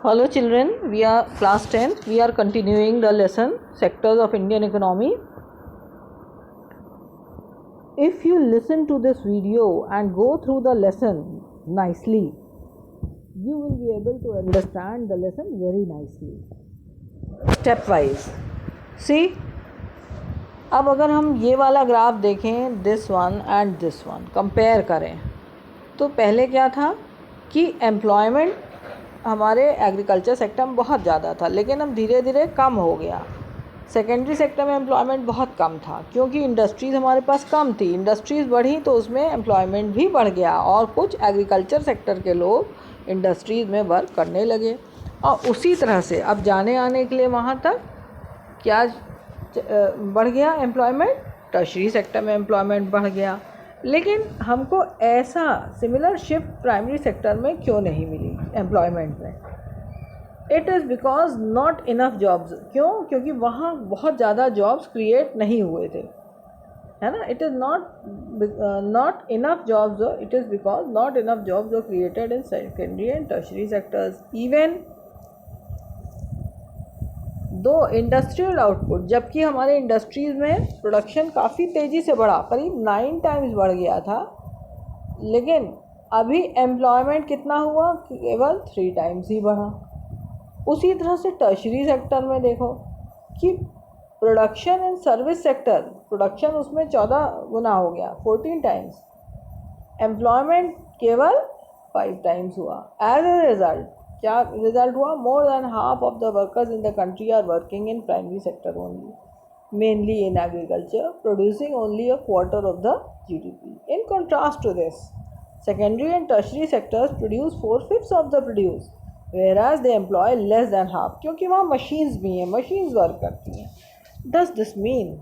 Hello children, we are class 10. We are continuing the lesson sectors of Indian economy. If you listen to this video and go through the lesson nicely, you will be able to understand the lesson very nicely. Stepwise. See, अब अगर हम ये वाला graph देखें, this one and this one compare करें, तो पहले क्या था कि एम्प्लॉयमेंट हमारे एग्रीकल्चर सेक्टर में बहुत ज़्यादा था, लेकिन अब धीरे धीरे कम हो गया। सेकेंडरी सेक्टर में एम्प्लॉयमेंट बहुत कम था क्योंकि इंडस्ट्रीज़ हमारे पास कम थी। इंडस्ट्रीज़ बढ़ी तो उसमें एम्प्लॉयमेंट भी बढ़ गया और कुछ एग्रीकल्चर सेक्टर के लोग इंडस्ट्रीज़ में वर्क करने लगे। और उसी तरह से अब जाने आने के लिए वहाँ तक क्या बढ़ गया एम्प्लॉयमेंट, टर्शरी सेक्टर में एम्प्लॉयमेंट बढ़ गया। लेकिन हमको ऐसा सिमिलर शिफ्ट प्राइमरी सेक्टर में क्यों नहीं मिली एम्प्लॉयमेंट में? It is because not enough jobs. क्यों? क्योंकि वहाँ बहुत ज़्यादा जॉब्स क्रिएट नहीं हुए थे, है ना। It is not enough jobs, it is because not enough jobs are created in secondary and tertiary sectors. Even though industrial output, जबकि हमारे इंडस्ट्रीज़ में प्रोडक्शन काफ़ी तेज़ी से बढ़ा, करीब 9 टाइम्स बढ़ गया था, लेकिन अभी एम्प्लॉयमेंट कितना हुआ? केवल 3 टाइम्स ही बढ़ा। उसी तरह से टर्शरी सेक्टर में देखो कि production in service sector, production उसमें 14 गुना हो गया, 14 टाइम्स। एम्प्लॉयमेंट केवल 5 टाइम्स हुआ। एज ए रिज़ल्ट क्या रिजल्ट हुआ? More than half of the workers in the country are working in primary sector only, mainly in agriculture, producing only a quarter of the GDP. In contrast to this, secondary and tertiary sectors produce 4/5 of the produce, whereas they employ less than half, क्योंकि वहाँ machines भी हैं, machines work करती हैं। Does this mean?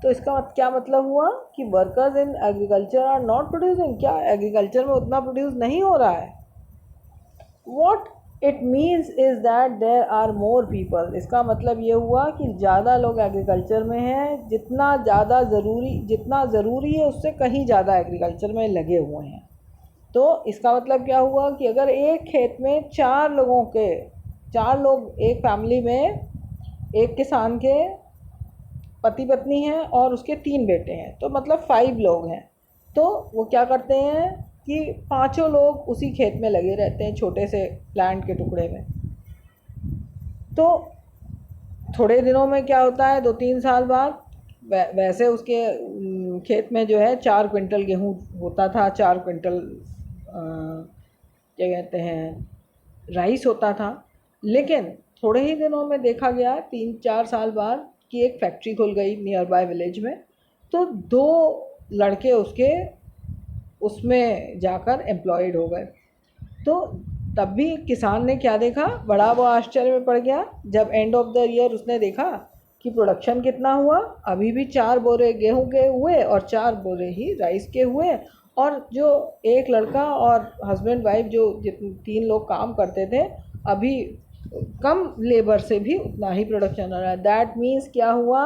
तो इसका क्या मतलब हुआ कि workers in agriculture are not producing? क्या एग्रीकल्चर में उतना प्रोड्यूस नहीं हो रहा है? What it means is that there are more people. इसका मतलब ये हुआ कि ज़्यादा लोग एग्रीकल्चर में हैं, जितना ज़रूरी है उससे कहीं ज़्यादा एग्रीकल्चर में लगे हुए हैं। तो इसका मतलब क्या हुआ कि अगर एक खेत में 4 लोग, एक फैमिली में एक किसान के पति पत्नी हैं और उसके 3 बेटे हैं, तो मतलब 5 लोग हैं। तो वो क्या करते हैं कि 5 लोग उसी खेत में लगे रहते हैं, छोटे से प्लांट के टुकड़े में। तो थोड़े दिनों में क्या होता है, 2-3 साल बाद वैसे उसके खेत में जो है 4 क्विंटल गेहूँ होता था, 4 क्विंटल क्या कहते हैं राइस होता था। लेकिन थोड़े ही दिनों में देखा गया 3-4 साल बाद कि एक फैक्ट्री खुल गई नियर बाय विलेज में, तो 2 लड़के उसमें जाकर एम्प्लॉयड हो गए। तो तब भी किसान ने क्या देखा, बड़ा वो आश्चर्य में पड़ गया जब एंड ऑफ द ईयर उसने देखा कि प्रोडक्शन कितना हुआ। अभी भी 4 बोरे गेहूं के हुए और 4 बोरे ही राइस के हुए, और जो एक लड़का और हस्बैंड वाइफ जो 3 लोग काम करते थे, अभी कम लेबर से भी उतना ही प्रोडक्शन हो रहा है। दैट मीन्स क्या हुआ?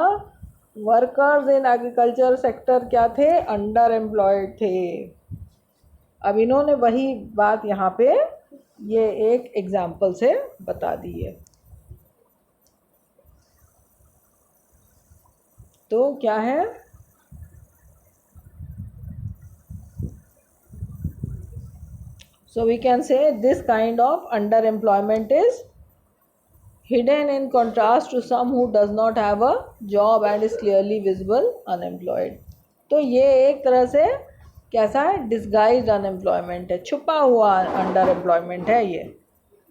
वर्कर्स इन एग्रीकल्चर सेक्टर क्या थे? अंडर एम्प्लॉयड थे। अब इन्होंने वही बात यहाँ पे ये एक एग्जाम्पल से बता दी है। तो क्या है? So we can say this kind of underemployment is hidden in contrast to some who does not have a job and is clearly visible unemployed. तो ये एक तरह से कैसा है? डिस्गाइज्ड अनएम्प्लॉयमेंट है, छुपा हुआ अंडर एम्प्लॉयमेंट है ये,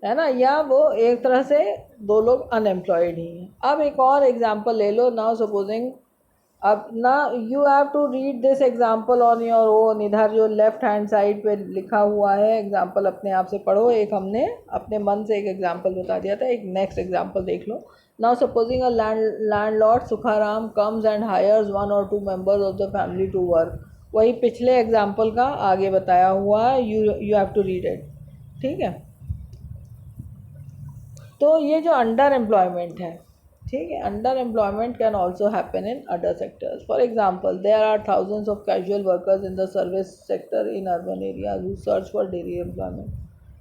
है ना। या वो एक तरह से 2 लोग अनएम्प्लॉयड ही हैं। अब एक और एग्जांपल ले लो। नाउ सपोजिंग, अब ना you have to read this example on your own. इधर जो लेफ्ट हैंड साइड पे लिखा हुआ है एग्जांपल अपने आप से पढ़ो। एक हमने अपने मन से एक एग्जांपल बता दिया था, एक नेक्स्ट एग्जांपल देख लो। Now supposing a landlord Sukharam comes and hires 1 or 2 members of the family to work. वही पिछले एग्जांपल का आगे बताया हुआ है, you have to read it, ठीक है। तो ये जो अंडर एम्प्लॉयमेंट है, ठीक है, under employment can also happen in other sectors. For example, there are thousands of casual workers in the service sector in urban areas who search for daily employment.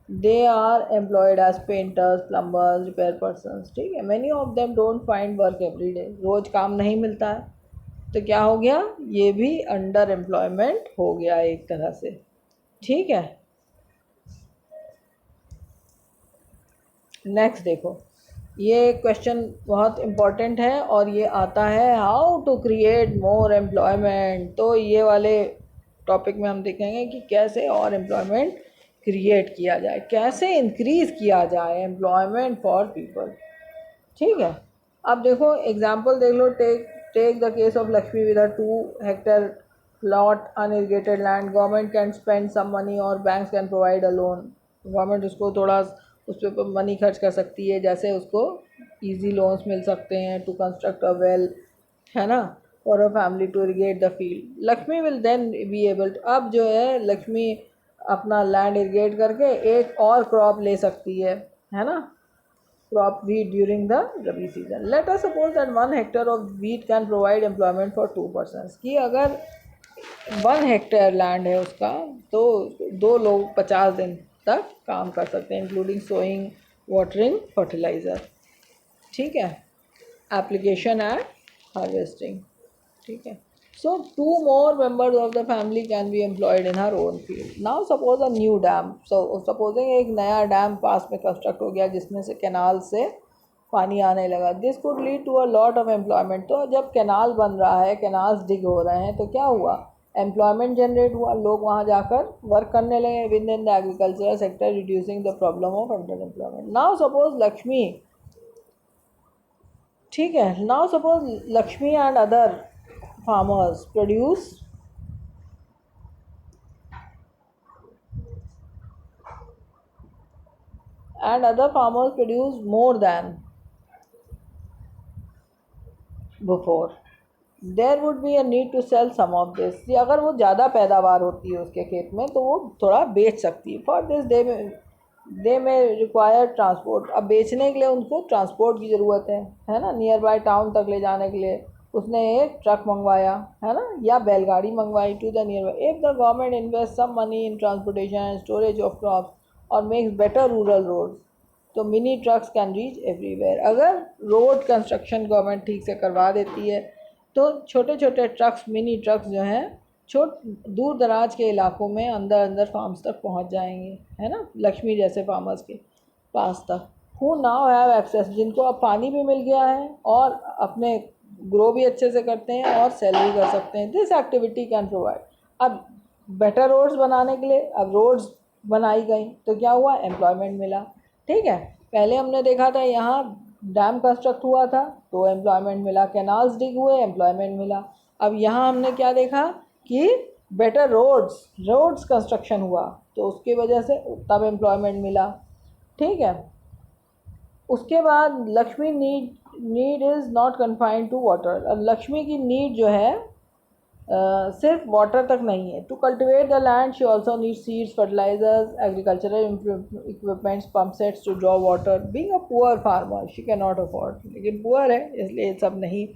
They are employed as painters, plumbers, repair persons, ठीक है। Many of them don't find work every day, रोज़ काम नहीं मिलता है, तो क्या हो गया, ये भी अंडर एम्प्लॉयमेंट हो गया एक तरह से, ठीक है। नेक्स्ट देखो, ये क्वेश्चन बहुत इम्पॉर्टेंट है और ये आता है how to create more employment. तो ये वाले टॉपिक में हम देखेंगे कि कैसे और एम्प्लॉयमेंट क्रिएट किया जाए, कैसे इंक्रीज किया जाए एम्प्लॉयमेंट फॉर पीपल, ठीक है। अब देखो एग्जांपल देख लो, take the case of Lakshmi with a 2 hectare plot unirrigated land, government can spend some money और banks can provide a loan. Government उसको थोड़ा उस पर मनी खर्च कर सकती है, जैसे उसको इजी लोन्स मिल सकते हैं टू कंस्ट्रक्ट अ वेल, है ना, for a family to irrigate the field. Lakshmi will then be able to, अब जो है लक्ष्मी अपना लैंड इरिगेट करके एक और क्रॉप ले सकती है ना, crop wheat during the Rabi season. Let us suppose that 1 hectare of wheat can provide employment for 2 persons. कि अगर 1 हेक्टेयर लैंड है उसका, तो 2 लोग 50 दिन तक काम कर सकते हैं, इंक्लूडिंग सोइंग, वाटरिंग, फर्टिलाइज़र, ठीक है, एप्लीकेशन एंड हार्वेस्टिंग, ठीक है। So 2 more members of the family can be employed in her own field. Now suppose a new dam. So supposing एक नया डैम पास में कंस्ट्रक्ट हो गया जिसमें से कैनाल से पानी आने लगा, this could lead to a lot of employment. तो जब कैनाल बन रहा है, कैनाल्स डिग हो रहे हैं, तो क्या हुआ, एम्प्लॉयमेंट जनरेट हुआ, लोग वहाँ जाकर वर्क करने लगे with in the agricultural sector, reducing the problem of under employment. Now suppose Lakshmi, ठीक है, now suppose Lakshmi and other farmers produce more than before, there would be a need to sell some of this। ये अगर वो ज़्यादा पैदावार होती है उसके खेत में तो वो थोड़ा बेच सकती है। फॉर दिस दे में रिक्वायर ट्रांसपोर्ट, अब बेचने के लिए उनको ट्रांसपोर्ट की ज़रूरत है ना, नियर बाय टाउन तक ले जाने के लिए उसने एक ट्रक मंगवाया, है ना, या बैलगाड़ी मंगवाई to the nearby. If the government invest some money in transportation and storage of crops और मेक्स बेटर रूरल रोड्स, तो mini trucks can reach everywhere. अगर रोड कंस्ट्रक्शन गवर्नमेंट ठीक से करवा देती है तो छोटे छोटे ट्रक्स, मिनी ट्रक्स जो हैं, दूर दराज के इलाकों में अंदर अंदर फार्म्स तक पहुंच जाएंगे, है ना, लक्ष्मी जैसे फार्मर्स के पास तक, हु नाउ हैव एक्सेस, जिनको अब पानी भी मिल गया है और अपने ग्रो भी अच्छे से करते हैं और सेल भी कर सकते हैं। दिस एक्टिविटी कैन प्रोवाइड, अब बेटर रोड्स बनाने के लिए अब रोड्स बनाई गई तो क्या हुआ, एम्प्लॉयमेंट मिला, ठीक है। पहले हमने देखा था यहाँ डैम कंस्ट्रक्ट हुआ था तो एम्प्लॉयमेंट मिला, कैनाल्स डिग हुए, एम्प्लॉयमेंट मिला। अब यहाँ हमने क्या देखा कि बेटर रोड्स कंस्ट्रक्शन हुआ तो उसकी वजह से तब एम्प्लॉयमेंट मिला, ठीक है। उसके बाद Lakshmi need is not confined to water. Lakshmi की नीड जो है सिर्फ वाटर तक नहीं है। To cultivate the land she also need seeds, fertilisers, agricultural equipments, pump sets to draw water. Being a poor farmer she can not afford, लेकिन poor है इसलिए सब नहीं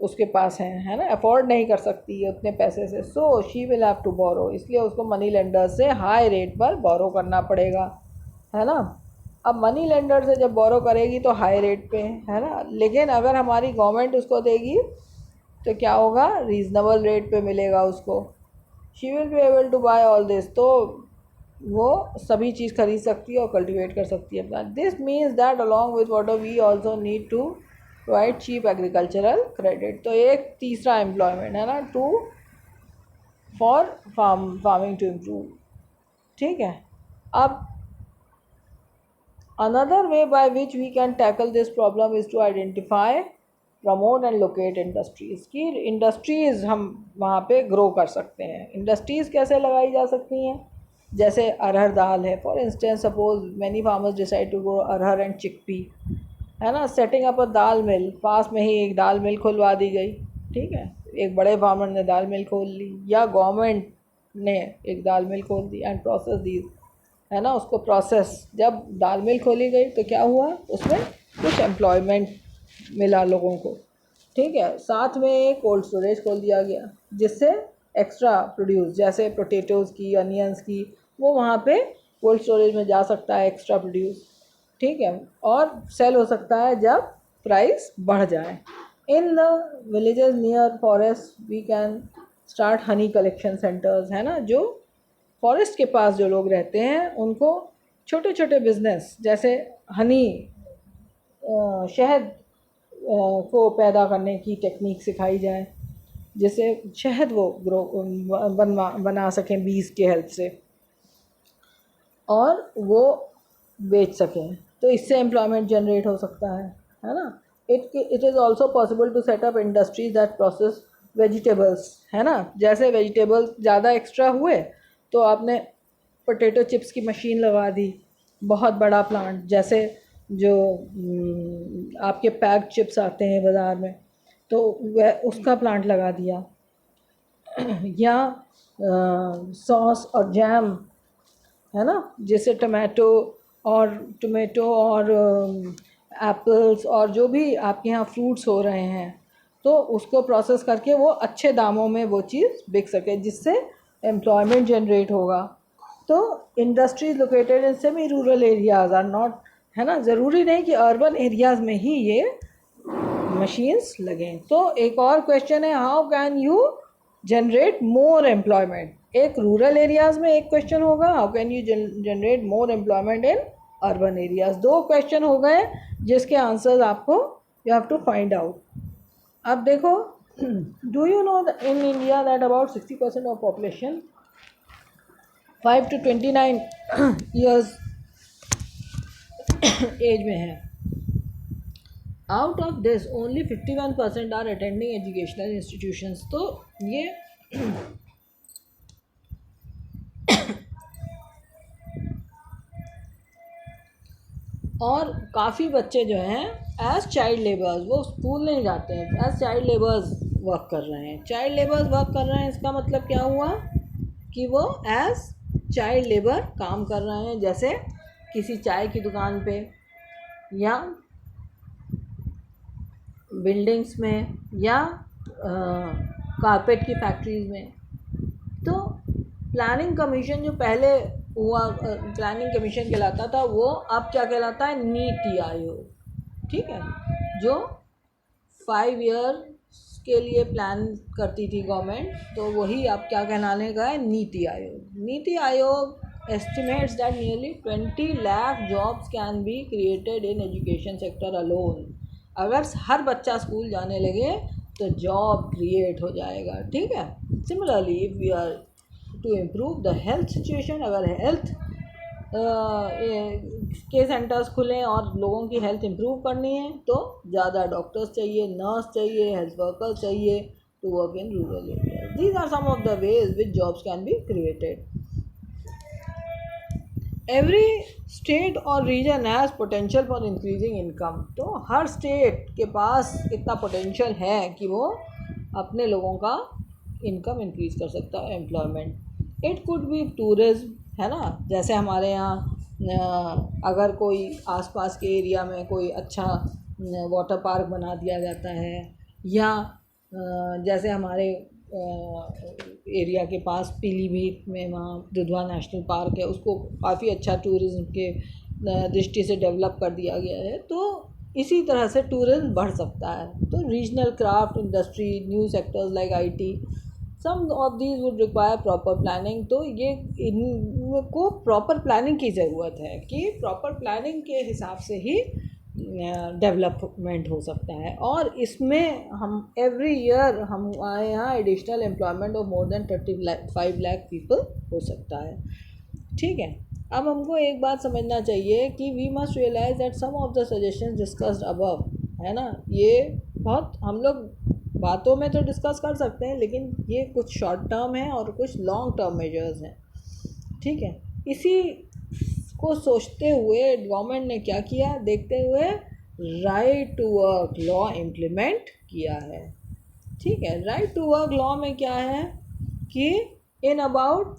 उसके पास है ना, अफोर्ड नहीं कर सकती है उतने पैसे से। So she will have to borrow, इसलिए उसको मनी लेंडर से हाई रेट पर बोरो करना पड़ेगा, है ना। अब मनी लेंडर से जब बोरो करेगी तो हाई रेट पे, है ना, लेकिन अगर हमारी गवर्नमेंट उसको देगी तो क्या होगा, रीज़नेबल रेट पे मिलेगा उसको। She will be able to buy all this, तो वो सभी चीज़ खरीद सकती है और कल्टिवेट कर सकती है अपना। This means that along with water we also need to provide cheap agricultural credit. तो एक तीसरा एम्प्लॉयमेंट है ना, to for farming to improve, ठीक है। अब another way by which we can tackle this problem is to identify, promote and locate industries, की industries हम वहाँ पे ग्रो कर सकते हैं। इंडस्ट्रीज़ कैसे लगाई जा सकती हैं, जैसे अरहर दाल है, for instance suppose many farmers decide to grow arhar and chickpea, है ना, सेटिंग अप अ दाल मिल, पास में ही एक दाल मिल खुलवा दी गई, ठीक है, एक बड़े फार्मर ने दाल मिल खोल ली या गवर्नमेंट ने एक दाल मिल खोल दी एंड प्रोसेस दी, है ना, उसको प्रोसेस, जब दाल मिल खोली गई तो क्या हुआ, उसमें कुछ एम्प्लॉयमेंट मिला लोगों को, ठीक है। साथ में एक कोल्ड स्टोरेज खोल दिया गया जिससे एक्स्ट्रा प्रोड्यूस, जैसे पोटैटोज़ की, अनियंस की, वो वहाँ पे कोल्ड स्टोरेज में जा सकता है एक्स्ट्रा प्रोड्यूस, ठीक है, और सेल हो सकता है जब प्राइस बढ़ जाए। In the villages near forest we can start honey collection centres, है ना, जो फॉरेस्ट के पास जो लोग रहते हैं उनको छोटे छोटे बिजनेस जैसे हनी, शहद को पैदा करने की टेक्निक सिखाई जाए, जिससे शहद वो ग्रो बना सकें बीज के हेल्प से और वो बेच सकें, तो इससे एम्प्लॉयमेंट जनरेट हो सकता है ना। It is also possible to set up industries that process vegetables, है ना, जैसे वेजिटेबल्स ज़्यादा एक्स्ट्रा हुए तो आपने पोटैटो चिप्स की मशीन लगा दी, बहुत बड़ा प्लांट, जैसे जो आपके पैक्ड चिप्स आते हैं बाज़ार में, तो वह उसका प्लांट लगा दिया। या सॉस और जैम, है ना, जैसे टमाटो और एप्पल्स और जो भी आपके यहाँ फ्रूट्स हो रहे हैं, तो उसको प्रोसेस करके वो अच्छे दामों में वो चीज़ बिक सके, जिससे एम्प्लॉयमेंट जनरेट होगा। तो industries located in semi rural areas are not, है ना, ज़रूरी नहीं कि अर्बन एरियाज़ में ही ये मशीन्स लगें। तो एक और क्वेश्चन है, how can you generate more employment. एक रूरल एरियाज़ में एक क्वेश्चन होगा, how can you generate more employment in urban areas. दो क्वेश्चन हो गए जिसके आंसर्स आपको you have to find out. अब देखो, do you know in India that about 60% of population 5 to 29 years age में है। Out of this only 51% are attending educational institutions. तो ये और काफ़ी बच्चे जो हैं एज चाइल्ड लेबर्स, वो स्कूल नहीं जाते हैं, एज चाइल्ड लेबर्स वर्क कर रहे हैं। चाइल्ड लेबर्स वर्क कर रहे हैं, इसका मतलब क्या हुआ कि वो एज चाइल्ड लेबर काम कर रहे हैं, जैसे किसी चाय की दुकान पे या बिल्डिंग्स में या कारपेट की फैक्ट्रीज में। तो प्लानिंग कमीशन जो पहले हुआ प्लानिंग कमीशन कहलाता था, वो अब क्या कहलाता है, नीति आयोग, ठीक है, जो 5 ईयर के लिए प्लान करती थी गवर्नमेंट, तो वही अब क्या कहलाने का है, NITI Aayog. NITI Aayog estimates that nearly 20 lakh jobs can be created in education sector alone। अगर हर बच्चा स्कूल जाने लगे तो जॉब क्रिएट हो जाएगा, ठीक है। Similarly if we are to improve the health situation, अगर हेल्थ के सेंटर्स खुलें और लोगों की हेल्थ इम्प्रूव करनी है तो ज़्यादा डॉक्टर्स चाहिए, नर्स चाहिए, हेल्थ वर्कर्स चाहिए to work in rural area. These are some of the ways which jobs can be created. Every state और region has potential for increasing income. तो हर स्टेट के पास इतना पोटेंशियल है कि वो अपने लोगों का इनकम इंक्रीज कर सकता है, employment. It could be tourism, है ना, जैसे हमारे यहाँ अगर कोई आसपास के एरिया में कोई अच्छा वाटर पार्क बना दिया जाता है, या जैसे हमारे एरिया के पास पीलीभीत में वहाँ दुधवा नेशनल पार्क है, उसको काफ़ी अच्छा टूरिज़्म के दृष्टि से डेवलप कर दिया गया है, तो इसी तरह से टूरिज़्म बढ़ सकता है। तो regional craft industry, new sectors like IT, some of these would require proper planning. तो ये इनको प्रॉपर प्लानिंग की ज़रूरत है कि प्रॉपर प्लानिंग के हिसाब से ही डेवलपमेंट हो सकता है। और इसमें हम एवरी ईयर हमारे यहाँ additional employment of more than 35 lakh people हो सकता है, ठीक है। अब हमको एक बात समझना चाहिए कि we must realise that some of the suggestions discussed above, है ना, ये बहुत हम लोग बातों में तो डिस्कस कर सकते हैं, लेकिन ये कुछ शॉर्ट टर्म है और कुछ लॉन्ग टर्म मेजर्स हैं, ठीक है। इसी को सोचते हुए गवर्नमेंट ने क्या किया, देखते हुए right to work law implement किया है, ठीक है। राइट टू वर्क लॉ में क्या है कि in about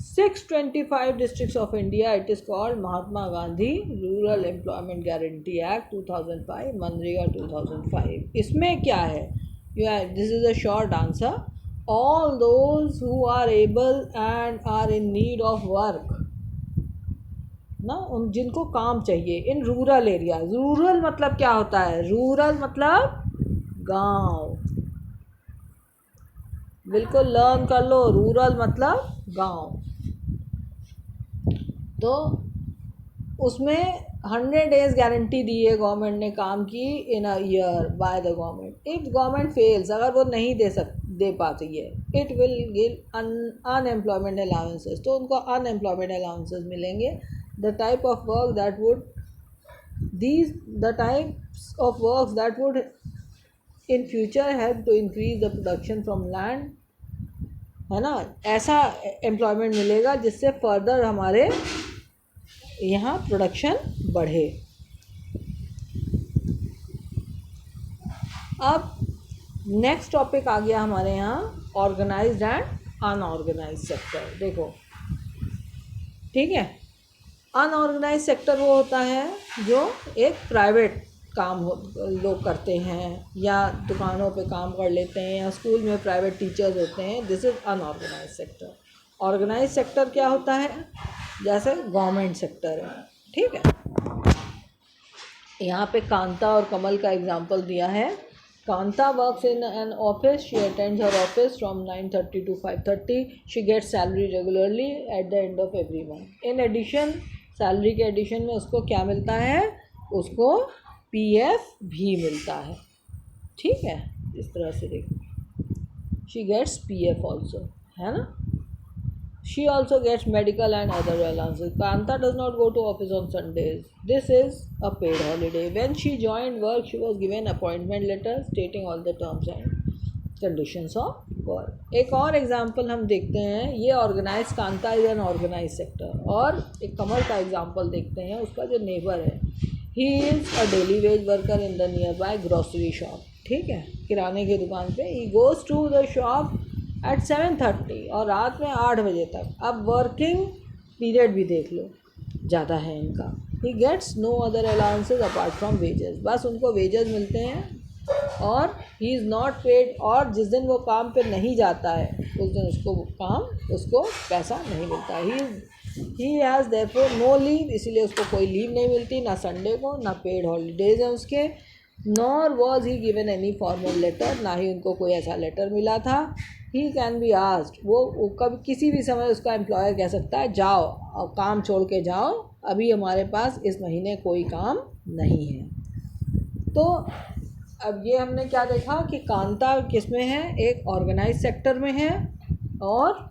625 districts of India it is called Mahatma Gandhi rural employment guarantee act 2005, मनरेगा 2005। इसमें क्या है, this is a short answer, all those who are able and are in need of work ना, उन जिनको काम चाहिए इन रूरल एरिया। रूरल मतलब क्या होता है? रूरल मतलब गांव। बिल्कुल लर्न कर लो, रूरल मतलब गांव। तो उसमें 100 डेज गारंटी दी है गवर्नमेंट ने काम की in a year by the government. If government fails, अगर वो नहीं दे पाती है, it will give unemployment allowances, तो उनको अनएम्प्लॉयमेंट अलाउंसेस मिलेंगे। The type of work that would these the types of works that would in future help to increase the production from land, है ना, ऐसा एम्प्लॉयमेंट मिलेगा जिससे फर्दर हमारे यहाँ प्रोडक्शन बढ़े। अब नेक्स्ट टॉपिक आ गया हमारे यहाँ ऑर्गेनाइज्ड एंड अनऑर्गेनाइज्ड सेक्टर। देखो, ठीक है, अनऑर्गेनाइज्ड सेक्टर वो होता है जो एक प्राइवेट काम लोग करते हैं, या दुकानों पे काम कर लेते हैं, या स्कूल में प्राइवेट टीचर्स होते हैं। This is unorganised sector. Organised sector क्या होता है? जैसे गवर्नमेंट सेक्टर है, ठीक है। यहाँ पे कांता और कमल का एग्जांपल दिया है। Kanta works in an office, she attends her office from 9:30 to 5:30, she gets salary regularly at the end of every month. In addition, salary के एडिशन में उसको क्या मिलता है? उसको पीएफ भी मिलता है, ठीक है। इस तरह से देखो, शी गेट्स पीएफ ऑल्सो, है ना। She also gets medical and other allowances. Kanta does not go to office on Sundays. This is a paid holiday. When she joined work, she was given appointment letter stating all the terms and conditions of work. एक और example हम देखते हैं, ये organise, Kanta is an organise sector. और एक कमल का example देखते हैं, उसका जो नेबर है, he is a daily wage worker in the nearby grocery shop, ठीक है, किराने की दुकान पे। He goes to the shop at 7:30 और रात में 8 बजे तक। अब वर्किंग पीरियड भी देख लो, ज़्यादा है इनका। He gets no other allowances apart from wages, बस उनको वेजेस मिलते हैं और ही इज़ नॉट पेड। और जिस दिन वो काम पे नहीं जाता है उस दिन उसको पैसा नहीं मिलता। He has therefore no leave, इसीलिए उसको कोई लीव नहीं मिलती, ना संडे को, ना पेड हॉलीडेज हैं उसके। Nor was he given any formal letter, ना ही उनको कोई ऐसा लेटर मिला था। ही कैन बी आस्क्ड, वो कभी किसी भी समय उसका एम्प्लॉयर कह सकता है जाओ और काम छोड़ के जाओ, अभी हमारे पास इस महीने कोई काम नहीं है। तो अब ये हमने क्या देखा कि कांता किस में है? एक ऑर्गेनाइज सेक्टर में है, और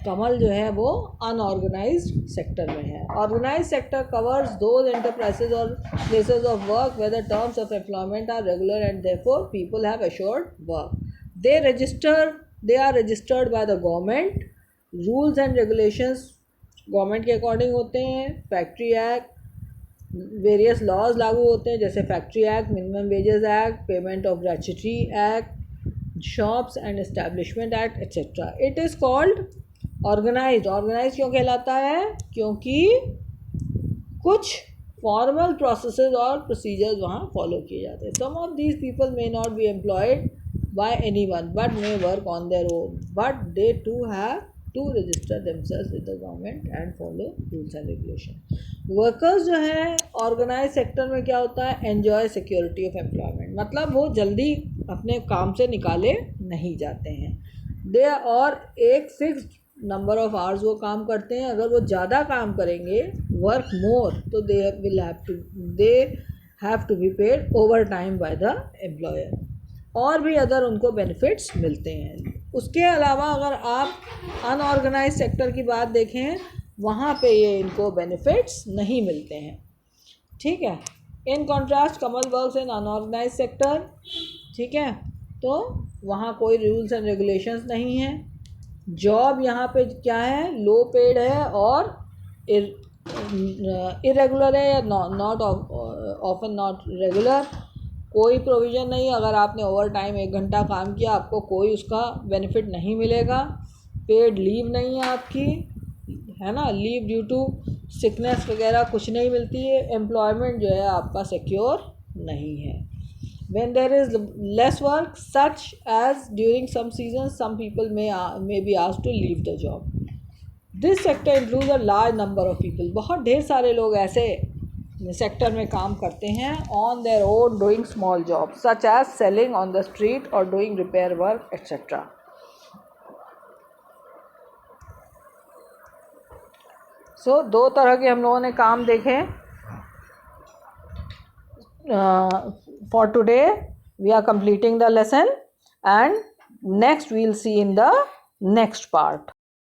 कमल जो है वो अनऑर्गेनाइज्ड सेक्टर में है। Organise sector covers those enterprises और places of work where the terms of employment are regular and therefore people have assured work. They are registered by the government. Rules and regulations government के according होते हैं। Factory act, various laws लागू होते हैं, जैसे factory act, minimum wages act, payment of gratuity act, shops and establishment act etcetera. It is called organised. Organise क्यों कहलाता है? क्योंकि कुछ फॉर्मल प्रोसेसेस और प्रोसीजर्स वहाँ फॉलो किए जाते हैं। Some of these people may not be employed by anyone but may work on their own, but they too have to register themselves with the government and follow rules and regulations. Workers जो है organise sector में क्या होता है? Enjoy security of employment, मतलब वो जल्दी अपने काम से निकाले नहीं जाते हैं। दे और एक फिक्स्ड नंबर ऑफ आवर्स वो काम करते हैं। अगर वो ज़्यादा काम करेंगे, वर्क मोर, तो they have to be paid overtime by the employer, और भी अदर उनको बेनिफिट्स मिलते हैं। उसके अलावा अगर आप अनऑर्गेनाइज सेक्टर की बात देखें, वहाँ पे ये इनको बेनिफिट्स नहीं मिलते हैं, ठीक है। In contrast Kamal works in unorganised sector, ठीक है, तो वहाँ कोई रूल्स एंड रेगुलेशंस नहीं है। जॉब यहाँ पे क्या है? लो पेड है और इरेगुलर है, या नॉट ऑफन नॉट रेगुलर। कोई प्रोविज़न नहीं, अगर आपने ओवर टाइम 1 घंटा काम किया आपको कोई उसका बेनिफिट नहीं मिलेगा। पेड लीव नहीं है आपकी, है ना, लीव ड्यू टू सिकनेस वगैरह कुछ नहीं मिलती है। एम्प्लॉयमेंट जो है आपका सिक्योर नहीं है। When there is less work, such as during some seasons, some people may be asked to leave the job. This sector include a large number of people, बहुत ढेर सारे लोग ऐसे सेक्टर में काम करते हैं on their own doing small job such as selling on the street और doing repair work etcetera. So दो तरह के हम लोगों ने काम देखे। For today we are completing the lesson and next we'll see in the next part.